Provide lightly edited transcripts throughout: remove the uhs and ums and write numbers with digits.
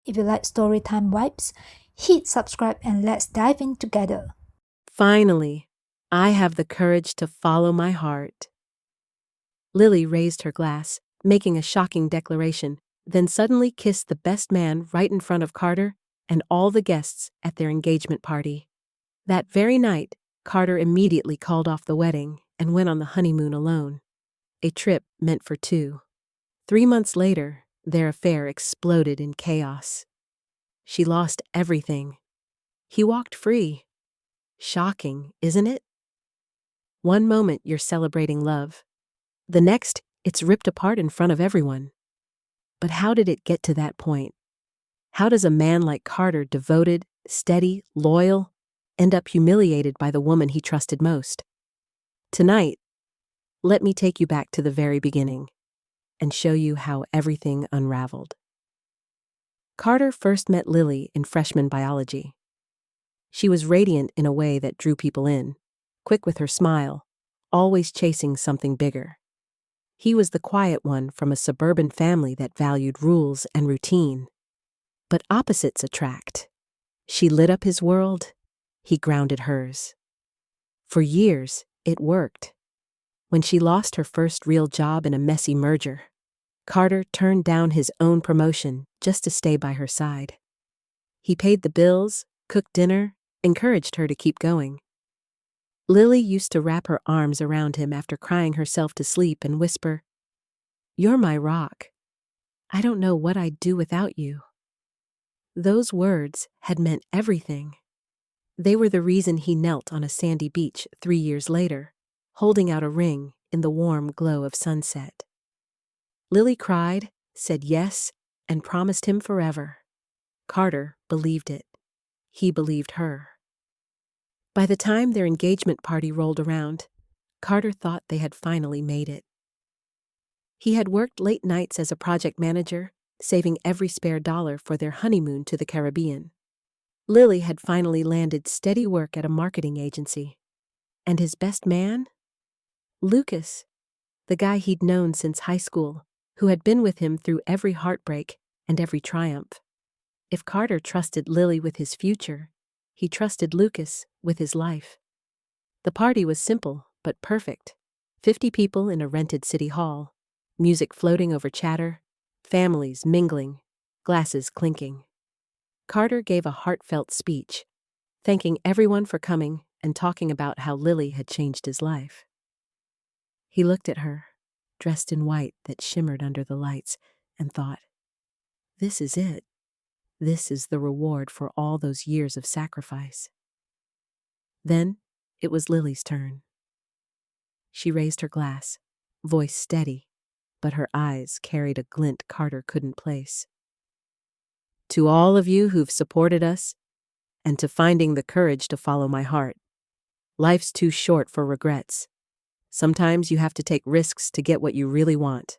If you like storytime vibes, hit subscribe and let's dive in together. Finally, I have the courage to follow my heart. Lily raised her glass, making a shocking declaration, then suddenly kissed the best man right in front of Carter and all the guests at their engagement party. That very night, Carter immediately called off the wedding and went on the honeymoon alone. A trip meant for two. 3 months later, their affair exploded in chaos. She lost everything. He walked free. Shocking, isn't it? One moment you're celebrating love. The next, it's ripped apart in front of everyone. But how did it get to that point? How does a man like Carter, devoted, steady, loyal, end up humiliated by the woman he trusted most? Tonight, let me take you back to the very beginning and show you how everything unraveled. Carter first met Lily in freshman biology. She was radiant in a way that drew people in, quick with her smile, always chasing something bigger. He was the quiet one from a suburban family that valued rules and routine. But opposites attract. She lit up his world, he grounded hers. For years, it worked. When she lost her first real job in a messy merger, Carter turned down his own promotion just to stay by her side. He paid the bills, cooked dinner, encouraged her to keep going. Lily used to wrap her arms around him after crying herself to sleep and whisper, "You're my rock. I don't know what I'd do without you." Those words had meant everything. They were the reason he knelt on a sandy beach 3 years later, holding out a ring in the warm glow of sunset. Lily cried, said yes, and promised him forever. Carter believed it. He believed her. By the time their engagement party rolled around, Carter thought they had finally made it. He had worked late nights as a project manager, saving every spare dollar for their honeymoon to the Caribbean. Lily had finally landed steady work at a marketing agency. And his best man? Lucas, the guy he'd known since high school, who had been with him through every heartbreak and every triumph. If Carter trusted Lily with his future, he trusted Lucas with his life. The party was simple but perfect. 50 people in a rented city hall, music floating over chatter, families mingling, glasses clinking. Carter gave a heartfelt speech, thanking everyone for coming and talking about how Lily had changed his life. He looked at her, dressed in white that shimmered under the lights, and thought, "This is it. This is the reward for all those years of sacrifice." Then it was Lily's turn. She raised her glass, voice steady, but her eyes carried a glint Carter couldn't place. "To all of you who've supported us, and to finding the courage to follow my heart. Life's too short for regrets. Sometimes you have to take risks to get what you really want."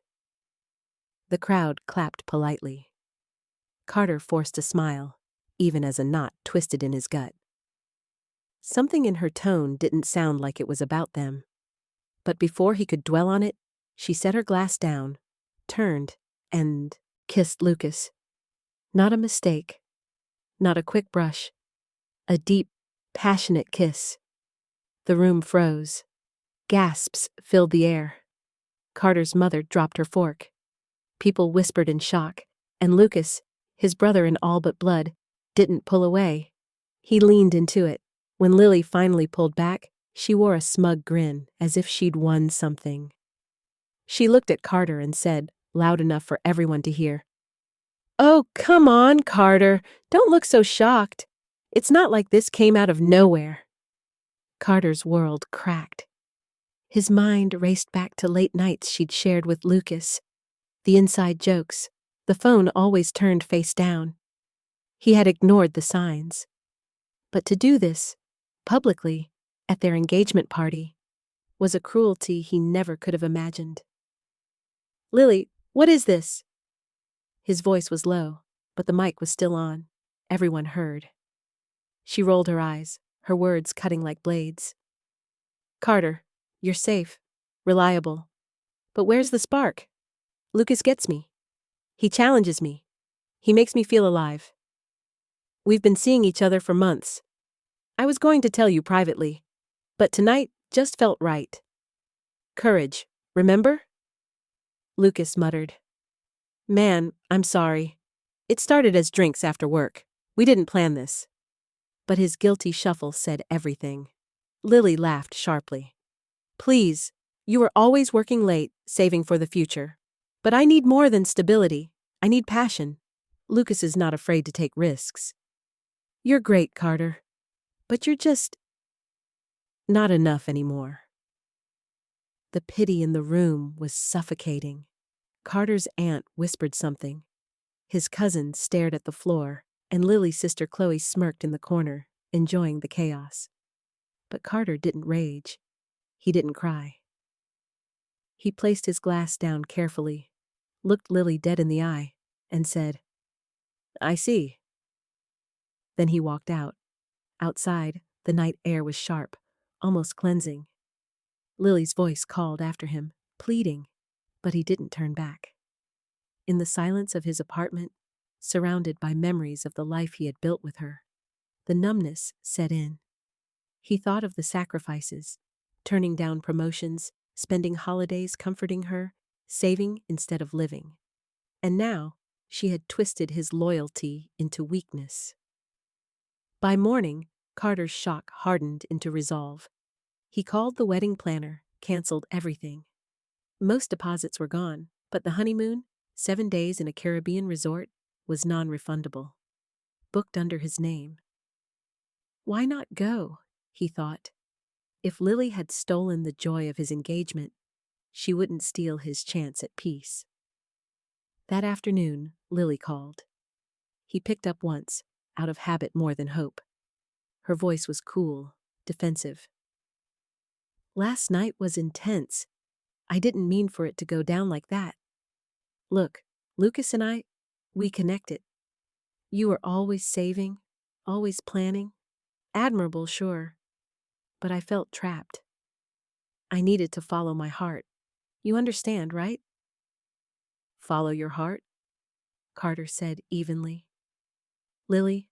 The crowd clapped politely. Carter forced a smile, even as a knot twisted in his gut. Something in her tone didn't sound like it was about them. But before he could dwell on it, she set her glass down, turned, and kissed Lucas. Not a mistake. Not a quick brush. A deep, passionate kiss. The room froze. Gasps filled the air. Carter's mother dropped her fork. People whispered in shock, and Lucas, his brother in all but blood, didn't pull away. He leaned into it. When Lily finally pulled back, she wore a smug grin, as if she'd won something. She looked at Carter and said, loud enough for everyone to hear, "Oh, come on, Carter. Don't look so shocked. It's not like this came out of nowhere." Carter's world cracked. His mind raced back to late nights she'd shared with Lucas. The inside jokes, the phone always turned face down. He had ignored the signs. But to do this, publicly, at their engagement party, was a cruelty he never could have imagined. "Lily, what is this?" His voice was low, but the mic was still on. Everyone heard. She rolled her eyes, her words cutting like blades. "Carter, you're safe, reliable. But where's the spark? Lucas gets me. He challenges me. He makes me feel alive. We've been seeing each other for months. I was going to tell you privately, but tonight just felt right. Courage, remember? Lucas muttered. Man, I'm sorry. It started as drinks after work. We didn't plan this. But his guilty shuffle said everything. Lily laughed sharply. Please, you are always working late, saving for the future. But I need more than stability. I need passion. Lucas is not afraid to take risks. You're great, Carter. But you're just not enough anymore. The pity in the room was suffocating. Carter's aunt whispered something. His cousin stared at the floor, and Lily's sister Chloe smirked in the corner, enjoying the chaos. But Carter didn't rage. He didn't cry. He placed his glass down carefully, looked Lily dead in the eye, and said, I see. Then he walked out. Outside, the night air was sharp, almost cleansing. Lily's voice called after him, pleading, but he didn't turn back. In the silence of his apartment, surrounded by memories of the life he had built with her, the numbness set in. He thought of the sacrifices, turning down promotions, spending holidays comforting her, saving instead of living. And now, she had twisted his loyalty into weakness. By morning, Carter's shock hardened into resolve. He called the wedding planner, canceled everything. Most deposits were gone, but the honeymoon, 7 days in a Caribbean resort, was non-refundable. Booked under his name. Why not go? He thought. If Lily had stolen the joy of his engagement, she wouldn't steal his chance at peace. That afternoon, Lily called. He picked up once, out of habit more than hope. Her voice was cool, defensive. Last night was intense. I didn't mean for it to go down like that. Look, Lucas and I, we connected. You were always saving, always planning. Admirable, sure. But I felt trapped. I needed to follow my heart. You understand, right? Follow your heart? Carter said evenly. Lily,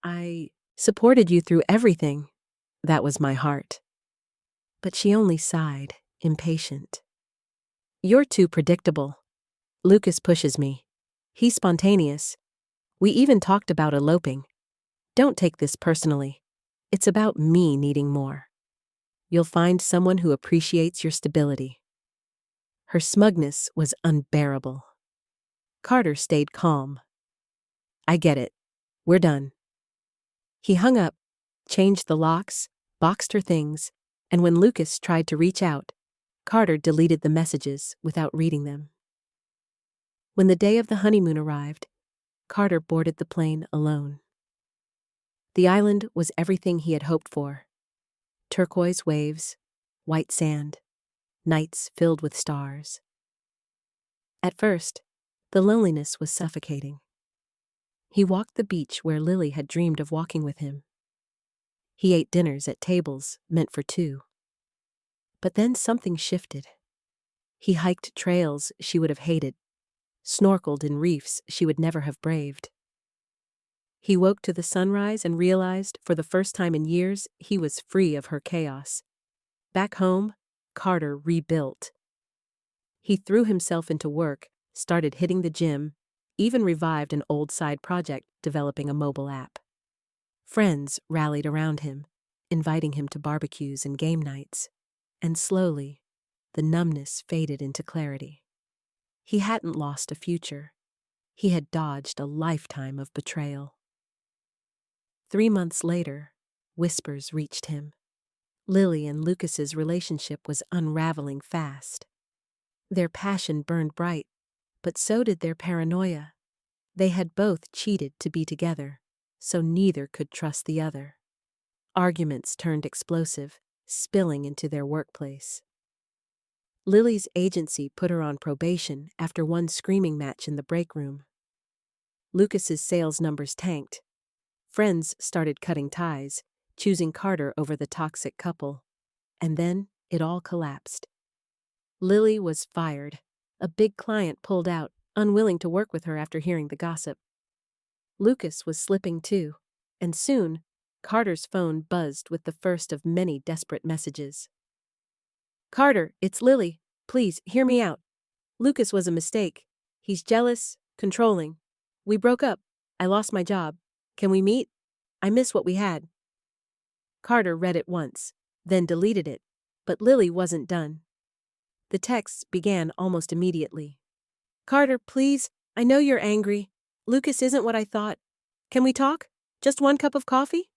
I supported you through everything. That was my heart. But she only sighed, impatient. You're too predictable. Lucas pushes me. He's spontaneous. We even talked about eloping. Don't take this personally. It's about me needing more. You'll find someone who appreciates your stability. Her smugness was unbearable. Carter stayed calm. I get it. We're done. He hung up, changed the locks, boxed her things, and when Lucas tried to reach out, Carter deleted the messages without reading them. When the day of the honeymoon arrived, Carter boarded the plane alone. The island was everything he had hoped for. Turquoise waves, white sand, nights filled with stars. At first, the loneliness was suffocating. He walked the beach where Lily had dreamed of walking with him. He ate dinners at tables meant for two. But then something shifted. He hiked trails she would have hated, snorkeled in reefs she would never have braved. He woke to the sunrise and realized, for the first time in years, he was free of her chaos. Back home, Carter rebuilt. He threw himself into work, started hitting the gym, even revived an old side project developing a mobile app. Friends rallied around him, inviting him to barbecues and game nights. And slowly, the numbness faded into clarity. He hadn't lost a future. He had dodged a lifetime of betrayal. 3 months later, whispers reached him. Lily and Lucas's relationship was unraveling fast. Their passion burned bright, but so did their paranoia. They had both cheated to be together, so neither could trust the other. Arguments turned explosive, spilling into their workplace. Lily's agency put her on probation after one screaming match in the break room. Lucas's sales numbers tanked. Friends started cutting ties, choosing Carter over the toxic couple. And then it all collapsed. Lily was fired. A big client pulled out, unwilling to work with her after hearing the gossip. Lucas was slipping too, and soon, Carter's phone buzzed with the first of many desperate messages. "Carter, it's Lily. Please, hear me out. Lucas was a mistake. He's jealous, controlling. We broke up. I lost my job. Can we meet? I miss what we had." Carter read it once, then deleted it, but Lily wasn't done. The texts began almost immediately. "Carter, please, I know you're angry. Lucas isn't what I thought. Can we talk? Just one cup of coffee?"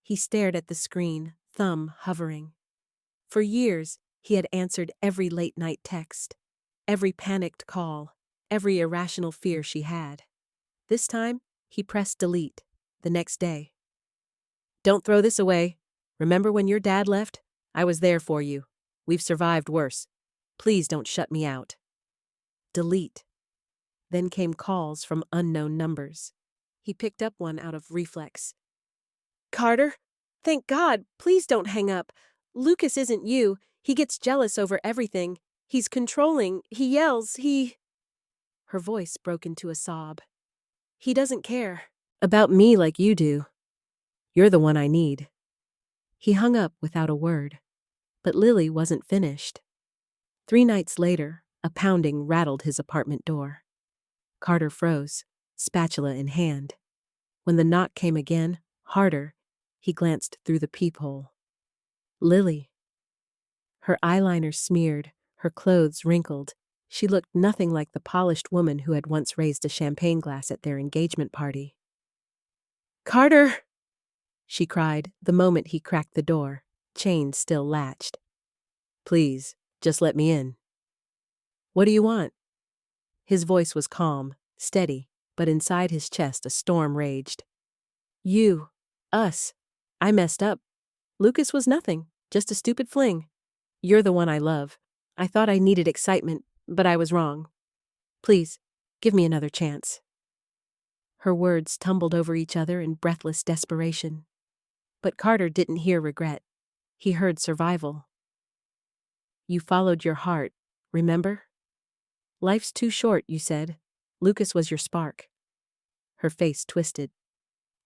He stared at the screen, thumb hovering. For years, he had answered every late-night text, every panicked call, every irrational fear she had. This time, he pressed delete, the next day. "Don't throw this away. Remember when your dad left? I was there for you. We've survived worse. Please don't shut me out." Delete. Then came calls from unknown numbers. He picked up one out of reflex. "Carter, thank God, please don't hang up. Lucas isn't you. He gets jealous over everything. He's controlling. He yells. Her voice broke into a sob. "He doesn't care about me like you do. You're the one I need." He hung up without a word. But Lily wasn't finished. 3 nights later, a pounding rattled his apartment door. Carter froze, spatula in hand. When the knock came again, harder, he glanced through the peephole. Lily. Her eyeliner smeared, her clothes wrinkled. She looked nothing like the polished woman who had once raised a champagne glass at their engagement party. "Carter!" she cried the moment he cracked the door, chain still latched. "Please, just let me in." "What do you want?" His voice was calm, steady, but inside his chest a storm raged. "You. Us. I messed up. Lucas was nothing, just a stupid fling. You're the one I love. I thought I needed excitement, but I was wrong. Please, give me another chance." Her words tumbled over each other in breathless desperation. But Carter didn't hear regret. He heard survival. "You followed your heart, remember? Life's too short, you said. Lucas was your spark." Her face twisted.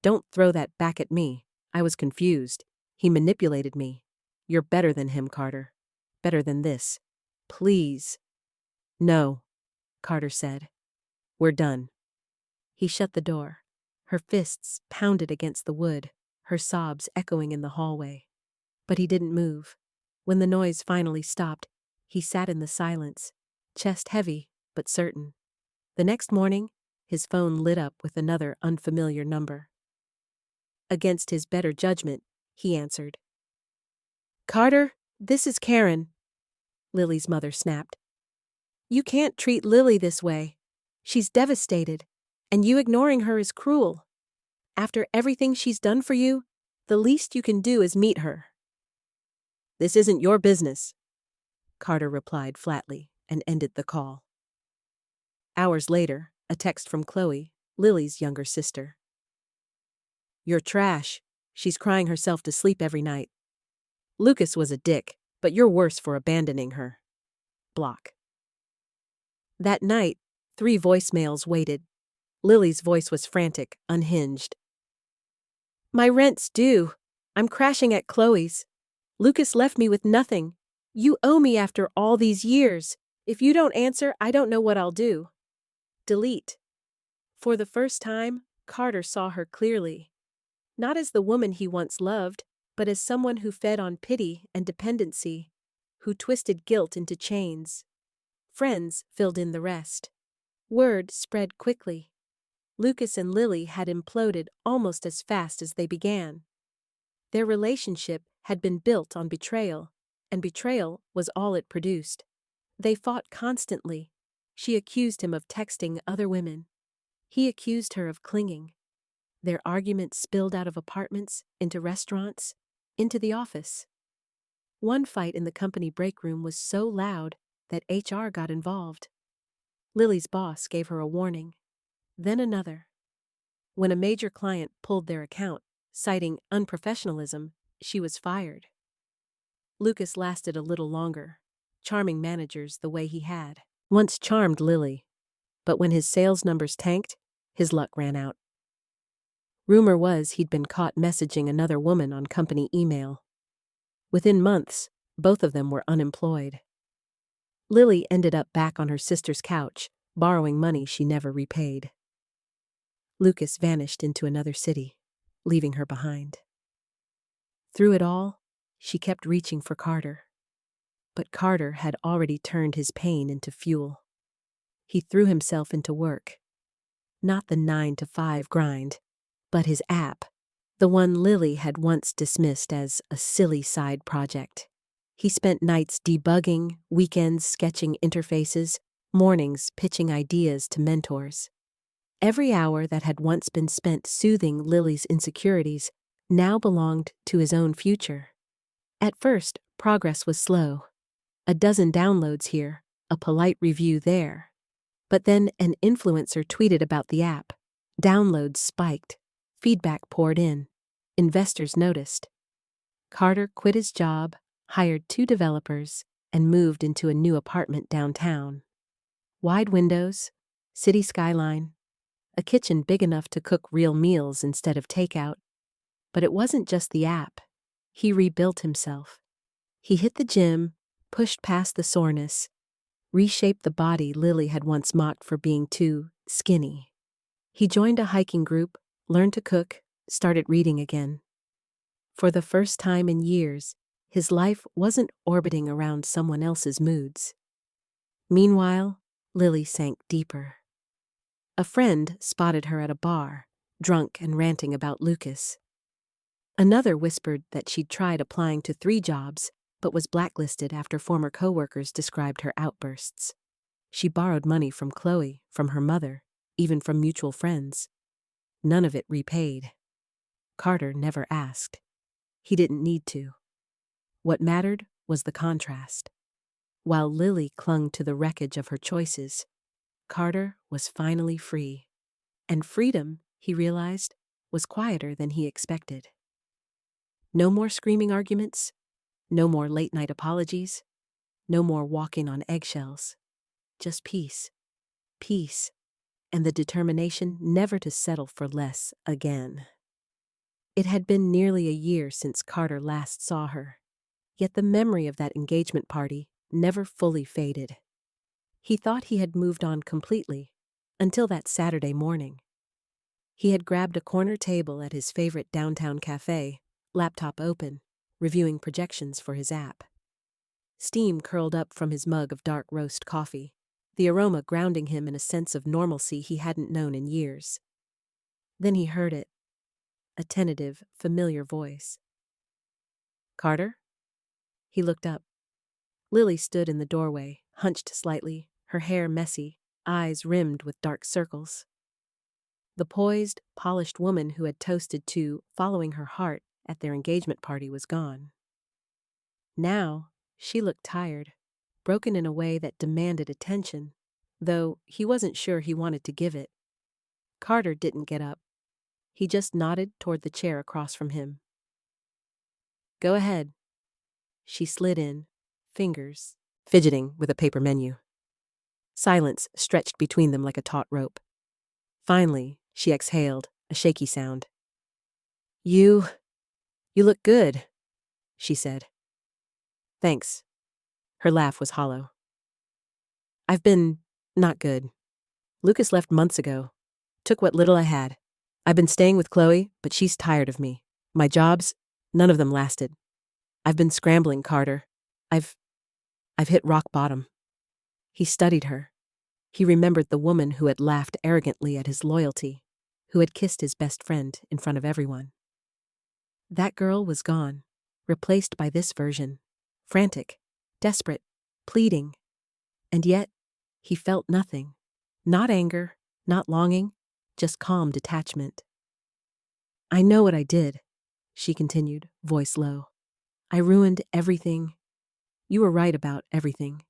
"Don't throw that back at me. I was confused. He manipulated me. You're better than him, Carter. Better than this. Please." "No," Carter said. "We're done." He shut the door. Her fists pounded against the wood, her sobs echoing in the hallway. But he didn't move. When the noise finally stopped, he sat in the silence, chest heavy but certain. The next morning, his phone lit up with another unfamiliar number. Against his better judgment, he answered. "Carter, this is Karen," Lily's mother snapped. "You can't treat Lily this way. She's devastated, and you ignoring her is cruel. After everything she's done for you, the least you can do is meet her." "This isn't your business," Carter replied flatly and ended the call. Hours later, a text from Chloe, Lily's younger sister. "You're trash. She's crying herself to sleep every night. Lucas was a dick, but you're worse for abandoning her. Block." That night, 3 voicemails waited. Lily's voice was frantic, unhinged. "My rent's due. I'm crashing at Chloe's. Lucas left me with nothing. You owe me after all these years. If you don't answer, I don't know what I'll do. Delete." For the first time, Carter saw her clearly. Not as the woman he once loved, but as someone who fed on pity and dependency, who twisted guilt into chains. Friends filled in the rest. Word spread quickly. Lucas and Lily had imploded almost as fast as they began. Their relationship had been built on betrayal, and betrayal was all it produced. They fought constantly. She accused him of texting other women. He accused her of clinging. Their arguments spilled out of apartments, into restaurants, into the office. One fight in the company break room was so loud that HR got involved. Lily's boss gave her a warning, then another. When a major client pulled their account, citing unprofessionalism, she was fired. Lucas lasted a little longer, charming managers the way he had once charmed Lily. But when his sales numbers tanked, His luck ran out. Rumor was he'd been caught messaging another woman on company email. Within months, both of them were unemployed. Lily ended up back on her sister's couch, borrowing money she never repaid. Lucas vanished into another city, leaving her behind. Through it all, she kept reaching for Carter. But Carter had already turned his pain into fuel. He threw himself into work. Not the 9-to-5 grind, but his app, the one Lily had once dismissed as a silly side project. He spent nights debugging, weekends sketching interfaces, mornings pitching ideas to mentors. Every hour that had once been spent soothing Lily's insecurities now belonged to his own future. At first, progress was slow. A dozen downloads here, a polite review there. But then an influencer tweeted about the app. Downloads spiked. Feedback poured in. Investors noticed. Carter quit his job, hired 2 developers, and moved into a new apartment downtown. Wide windows, city skyline, a kitchen big enough to cook real meals instead of takeout. But it wasn't just the app. He rebuilt himself. He hit the gym, pushed past the soreness, reshaped the body Lily had once mocked for being too skinny. He joined a hiking group, learned to cook, started reading again. For the first time in years, his life wasn't orbiting around someone else's moods. Meanwhile, Lily sank deeper. A friend spotted her at a bar, drunk and ranting about Lucas. Another whispered that she'd tried applying to 3 jobs, but was blacklisted after former coworkers described her outbursts. She borrowed money from Chloe, from her mother, even from mutual friends. None of it repaid. Carter never asked. He didn't need to. What mattered was the contrast. While Lily clung to the wreckage of her choices, Carter was finally free. And freedom, he realized, was quieter than he expected. No more screaming arguments, no more late-night apologies, no more walking on eggshells. Just peace. Peace, and the determination never to settle for less again. It had been nearly a year since Carter last saw her, yet the memory of that engagement party never fully faded. He thought he had moved on completely, until that Saturday morning. He had grabbed a corner table at his favorite downtown cafe, laptop open, reviewing projections for his app. Steam curled up from his mug of dark roast coffee, the aroma grounding him in a sense of normalcy he hadn't known in years. Then he heard it, a tentative, familiar voice. "Carter?" He looked up. Lily stood in the doorway, hunched slightly, her hair messy, eyes rimmed with dark circles. The poised, polished woman who had toasted to following her heart at their engagement party was gone. Now, she looked tired, broken in a way that demanded attention, though he wasn't sure he wanted to give it. Carter didn't get up. He just nodded toward the chair across from him. "Go ahead." She slid in, fingers fidgeting with a paper menu. Silence stretched between them like a taut rope. Finally, she exhaled, a shaky sound. You look good," she said. "Thanks." Her laugh was hollow. "I've been not good. Lucas left months ago. Took what little I had. I've been staying with Chloe, but she's tired of me. My jobs, none of them lasted. I've been scrambling, Carter. I've hit rock bottom." He studied her. He remembered the woman who had laughed arrogantly at his loyalty, who had kissed his best friend in front of everyone. That girl was gone, replaced by this version, frantic, desperate, pleading. And yet, he felt nothing. Not anger, not longing, just calm detachment. "I know what I did," she continued, voice low. "I ruined everything. You were right about everything.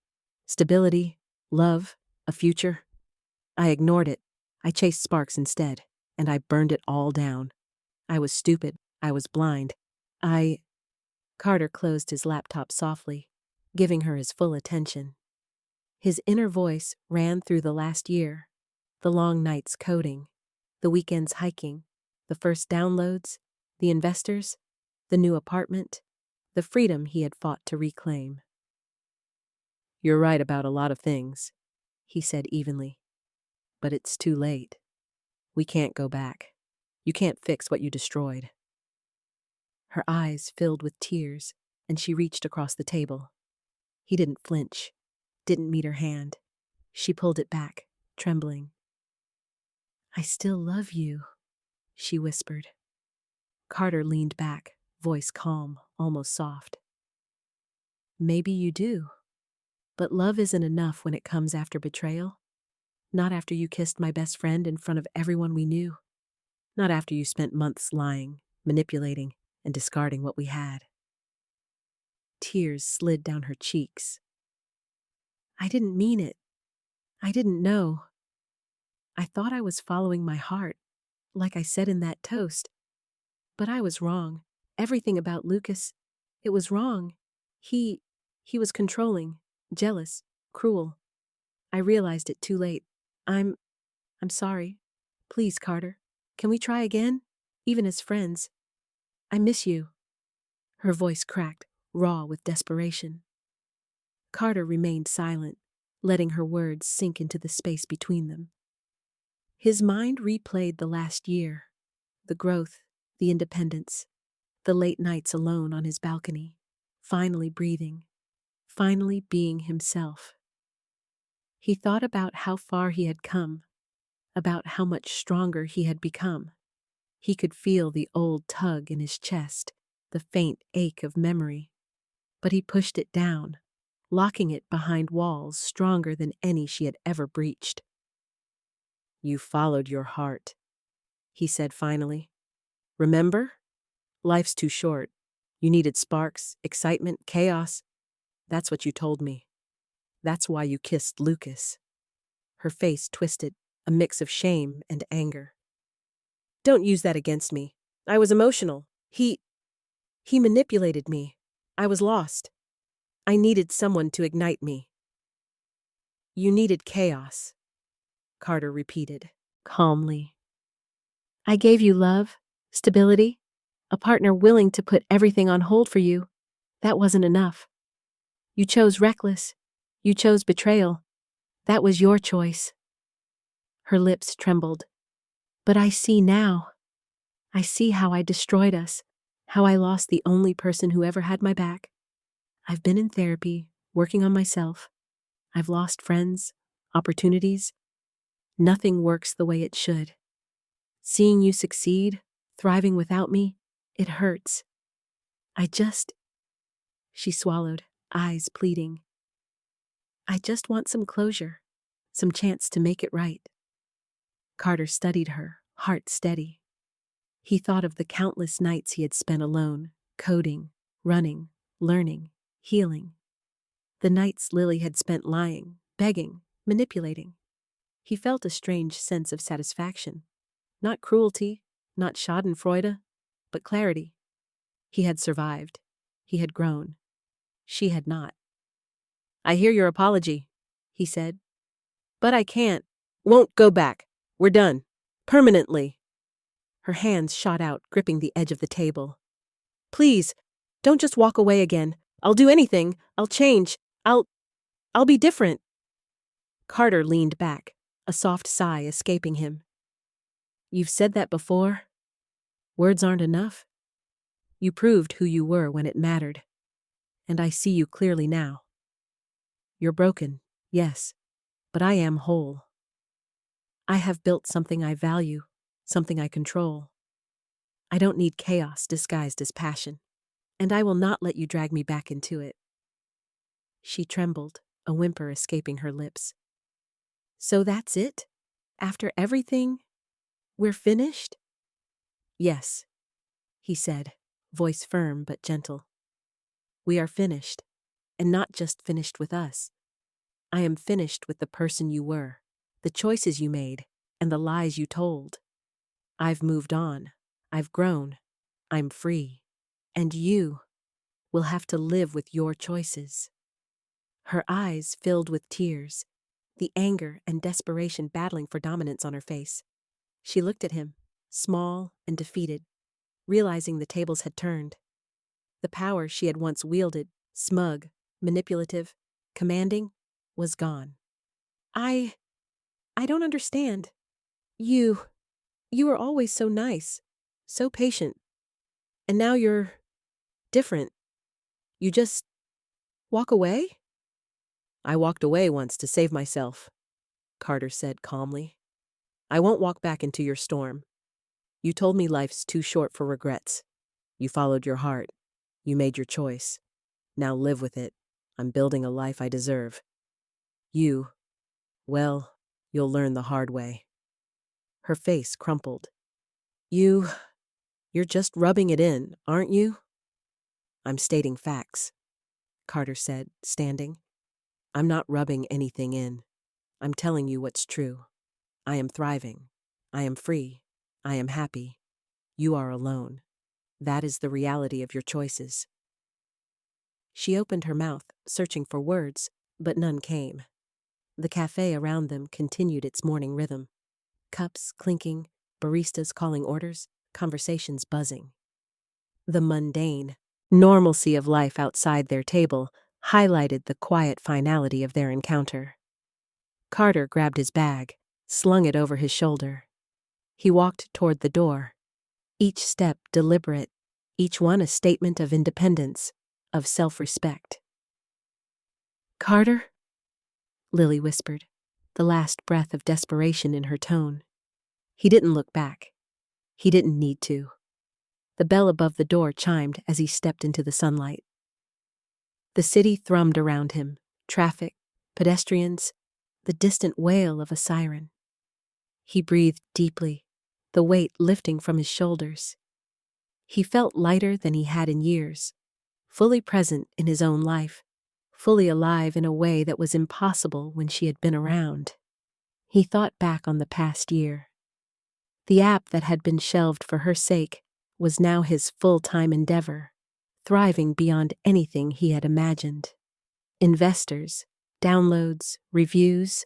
Stability, love, a future. I ignored it. I chased sparks instead, and I burned it all down. I was stupid. I was blind. Carter closed his laptop softly, giving her his full attention. His inner voice ran through the last year, the long nights coding, The weekends hiking, the first downloads, the investors, the new apartment, the freedom he had fought to reclaim. "You're right about a lot of things," he said evenly. "But it's too late. We can't go back. You can't fix what you destroyed." Her eyes filled with tears, and she reached across the table. He didn't flinch, didn't meet her hand. She pulled it back, trembling. "I still love you," she whispered. Carter leaned back, voice calm, almost soft. "Maybe you do. But love isn't enough when it comes after betrayal. Not after you kissed my best friend in front of everyone we knew. Not after you spent months lying, manipulating, and discarding what we had." Tears slid down her cheeks. "I didn't mean it. I didn't know. I thought I was following my heart, like I said in that toast. But I was wrong. Everything about Lucas, it was wrong. He was controlling, jealous, cruel. I realized it too late. I'm sorry. Please, Carter, can we try again? Even as friends. I miss you." Her voice cracked, raw with desperation. Carter remained silent, letting her words sink into the space between them. His mind replayed the last year, the growth, the independence, the late nights alone on his balcony, finally breathing, finally being himself. He thought about how far he had come, about how much stronger he had become. He could feel the old tug in his chest, the faint ache of memory. But he pushed it down, locking it behind walls stronger than any she had ever breached. "You followed your heart," he said finally. "Remember? Life's too short. You needed sparks, excitement, chaos. That's what you told me. That's why you kissed Lucas." Her face twisted, a mix of shame and anger. "Don't use that against me. I was emotional. He manipulated me. I was lost. I needed someone to ignite me." "You needed chaos," Carter repeated, calmly. "I gave you love, stability, a partner willing to put everything on hold for you. That wasn't enough. You chose reckless. You chose betrayal. That was your choice." Her lips trembled. "But I see now. I see how I destroyed us, how I lost the only person who ever had my back. I've been in therapy, working on myself. I've lost friends, opportunities. Nothing works the way it should. Seeing you succeed, thriving without me, it hurts. She swallowed, eyes pleading. "I just want some closure, some chance to make it right." Carter studied her, heart steady. He thought of the countless nights he had spent alone, coding, running, learning, healing. The nights Lily had spent lying, begging, manipulating. He felt a strange sense of satisfaction. Not cruelty, not schadenfreude, but clarity. He had survived. He had grown. She had not. "I hear your apology," he said. "But I won't go back. We're done. Permanently." Her hands shot out, gripping the edge of the table. "Please, don't just walk away again. I'll do anything. I'll change. I'll be different." Carter leaned back, a soft sigh escaping him. "You've said that before. Words aren't enough. You proved who you were when it mattered. And I see you clearly now. You're broken, yes, but I am whole. I have built something I value, something I control. I don't need chaos disguised as passion, and I will not let you drag me back into it." She trembled, a whimper escaping her lips. "So that's it? After everything, we're finished?" "Yes," he said, voice firm but gentle. "We are finished, and not just finished with us. I am finished with the person you were, the choices you made, and the lies you told. I've moved on. I've grown. I'm free. And you will have to live with your choices." Her eyes filled with tears, the anger and desperation battling for dominance on her face. She looked at him, small and defeated, realizing the tables had turned. The power she had once wielded, smug, manipulative, commanding, was gone. I don't understand. You were always so nice, so patient. And now you're different. You just walk away? I walked away once to save myself, Carter said calmly. I won't walk back into your storm. You told me life's too short for regrets. You followed your heart. You made your choice. Now live with it. I'm building a life I deserve. Well, you'll learn the hard way. Her face crumpled. You're just rubbing it in, aren't you? I'm stating facts, Carter said, standing. I'm not rubbing anything in. I'm telling you what's true. I am thriving. I am free. I am happy. You are alone. That is the reality of your choices. She opened her mouth, searching for words, but none came. The cafe around them continued its morning rhythm. Cups clinking, baristas calling orders, conversations buzzing. The mundane normalcy of life outside their table highlighted the quiet finality of their encounter. Carter grabbed his bag, slung it over his shoulder. He walked toward the door, each step deliberate, each one a statement of independence, of self-respect. Carter? Lily whispered, the last breath of desperation in her tone. He didn't look back. He didn't need to. The bell above the door chimed as he stepped into the sunlight. The city thrummed around him, traffic, pedestrians, the distant wail of a siren. He breathed deeply, the weight lifting from his shoulders. He felt lighter than he had in years, fully present in his own life, fully alive in a way that was impossible when she had been around. He thought back on the past year. The app that had been shelved for her sake was now his full-time endeavor, thriving beyond anything he had imagined. Investors, downloads, reviews,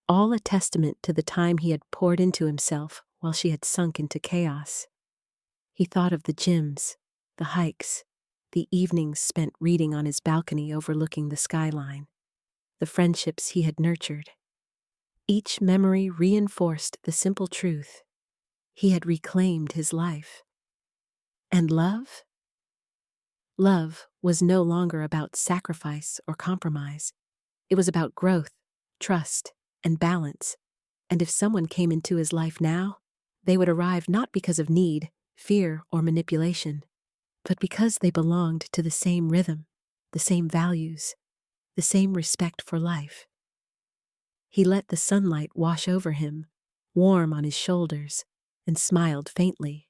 all a testament to the time he had poured into himself while she had sunk into chaos. He thought of the gyms, the hikes, the evenings spent reading on his balcony overlooking the skyline, the friendships he had nurtured. Each memory reinforced the simple truth. He had reclaimed his life. And love? Love was no longer about sacrifice or compromise. It was about growth, trust, and balance. And if someone came into his life now, they would arrive not because of need, fear, or manipulation, but because they belonged to the same rhythm, the same values, the same respect for life. He let the sunlight wash over him, warm on his shoulders, and smiled faintly.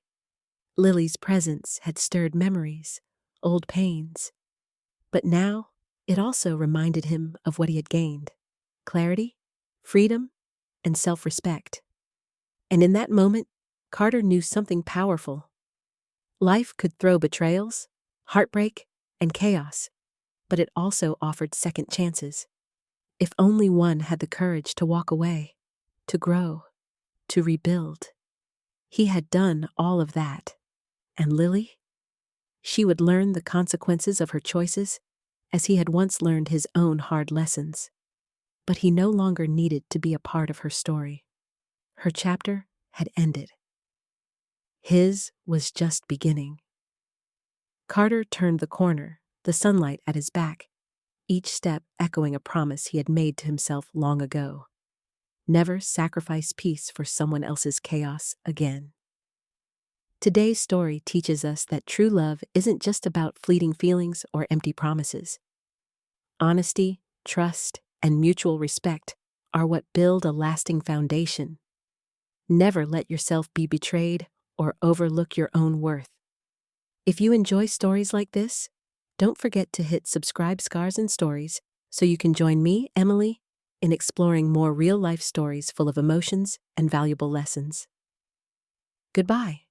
Lily's presence had stirred memories, old pains. But now, it also reminded him of what he had gained: clarity, freedom, and self-respect. And in that moment, Carter knew something powerful. Life could throw betrayals, heartbreak, and chaos, but it also offered second chances. If only one had the courage to walk away, to grow, to rebuild. He had done all of that. And Lily? She would learn the consequences of her choices as he had once learned his own hard lessons. But he no longer needed to be a part of her story. Her chapter had ended. His was just beginning. Carter turned the corner, the sunlight at his back, each step echoing a promise he had made to himself long ago. Never sacrifice peace for someone else's chaos again. Today's story teaches us that true love isn't just about fleeting feelings or empty promises. Honesty, trust, and mutual respect are what build a lasting foundation. Never let yourself be betrayed or overlook your own worth. If you enjoy stories like this, don't forget to hit subscribe Scars and Stories so you can join me, Emily, in exploring more real-life stories full of emotions and valuable lessons. Goodbye.